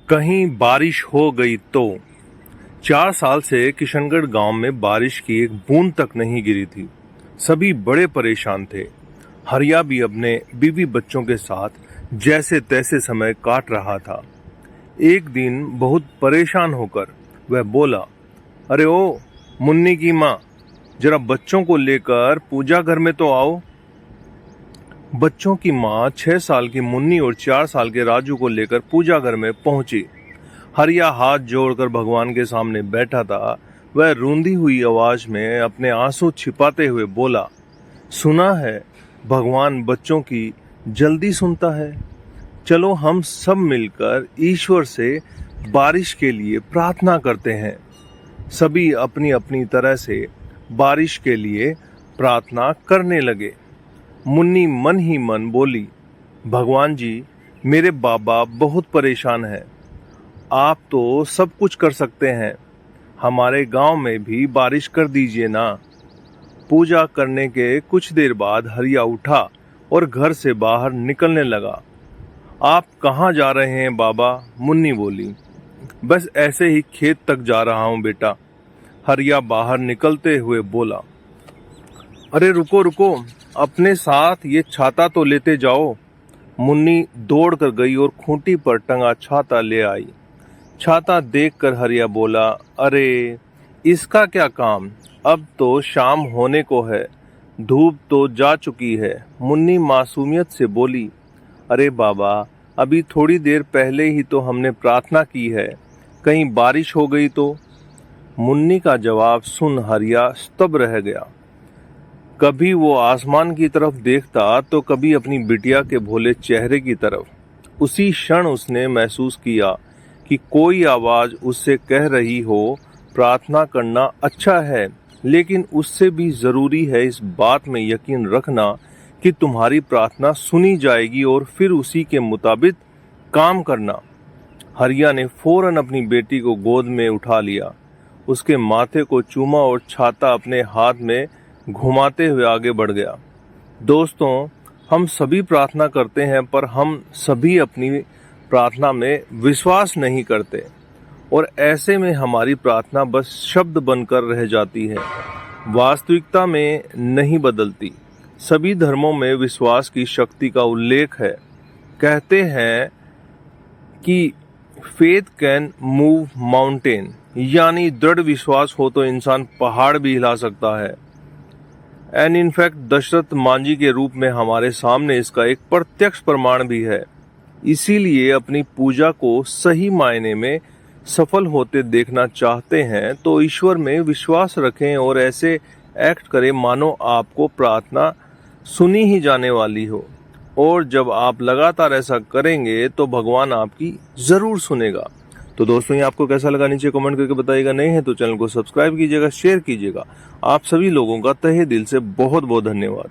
कहीं बारिश हो गई तो 4 साल से किशनगढ़ गांव में बारिश की एक बूंद तक नहीं गिरी थी। सभी बड़े परेशान थे। हरिया भी अपने बीवी बच्चों के साथ जैसे तैसे समय काट रहा था। एक दिन बहुत परेशान होकर वह बोला, अरे ओ मुन्नी की माँ, जरा बच्चों को लेकर पूजा घर में तो आओ। बच्चों की माँ 6 साल की मुन्नी और 4 साल के राजू को लेकर पूजा घर में पहुंची। हरिया हाथ जोड़कर भगवान के सामने बैठा था। वह रूंधी हुई आवाज में अपने आंसू छिपाते हुए बोला, सुना है भगवान बच्चों की जल्दी सुनता है। चलो हम सब मिलकर ईश्वर से बारिश के लिए प्रार्थना करते हैं। सभी अपनी अपनी तरह से बारिश के लिए प्रार्थना करने लगे। मुन्नी मन ही मन बोली, भगवान जी, मेरे बाबा बहुत परेशान हैं। आप तो सब कुछ कर सकते हैं। हमारे गांव में भी बारिश कर दीजिए ना। पूजा करने के कुछ देर बाद हरिया उठा और घर से बाहर निकलने लगा। आप कहाँ जा रहे हैं बाबा? मुन्नी बोली। बस ऐसे ही खेत तक जा रहा हूँ बेटा, हरिया बाहर निकलते हुए बोला। अरे रुको रुको, अपने साथ ये छाता तो लेते जाओ। मुन्नी दौड़ कर गई और खूंटी पर टंगा छाता ले आई। छाता देखकर हरिया बोला, अरे इसका क्या काम, अब तो शाम होने को है, धूप तो जा चुकी है। मुन्नी मासूमियत से बोली, अरे बाबा, अभी थोड़ी देर पहले ही तो हमने प्रार्थना की है, कहीं बारिश हो गई तो? मुन्नी का जवाब सुन हरिया स्तब्ध रह गया। कभी वो आसमान की तरफ देखता तो कभी अपनी बिटिया के भोले चेहरे की तरफ। उसी क्षण उसने महसूस किया कि कोई आवाज उससे कह रही हो, प्रार्थना करना अच्छा है, लेकिन उससे भी जरूरी है इस बात में यकीन रखना कि तुम्हारी प्रार्थना सुनी जाएगी और फिर उसी के मुताबिक काम करना। हरिया ने फौरन अपनी बेटी को गोद में उठा लिया, उसके माथे को चूमा और छाता अपने हाथ में घुमाते हुए आगे बढ़ गया। दोस्तों, हम सभी प्रार्थना करते हैं, पर हम सभी अपनी प्रार्थना में विश्वास नहीं करते और ऐसे में हमारी प्रार्थना बस शब्द बनकर रह जाती है, वास्तविकता में नहीं बदलती। सभी धर्मों में विश्वास की शक्ति का उल्लेख है। कहते हैं कि फेथ कैन मूव माउंटेन, यानी दृढ़ विश्वास हो तो इंसान पहाड़ भी हिला सकता है। एंड इनफैक्ट दशरथ मांझी के रूप में हमारे सामने इसका एक प्रत्यक्ष प्रमाण भी है। इसीलिए अपनी पूजा को सही मायने में सफल होते देखना चाहते हैं तो ईश्वर में विश्वास रखें और ऐसे एक्ट करें मानो आपको प्रार्थना सुनी ही जाने वाली हो। और जब आप लगातार ऐसा करेंगे तो भगवान आपकी जरूर सुनेगा। तो दोस्तों, ये आपको कैसा लगा नीचे कमेंट करके बताइएगा। नए हैं तो चैनल को सब्सक्राइब कीजिएगा, शेयर कीजिएगा। आप सभी लोगों का तहे दिल से बहुत बहुत धन्यवाद।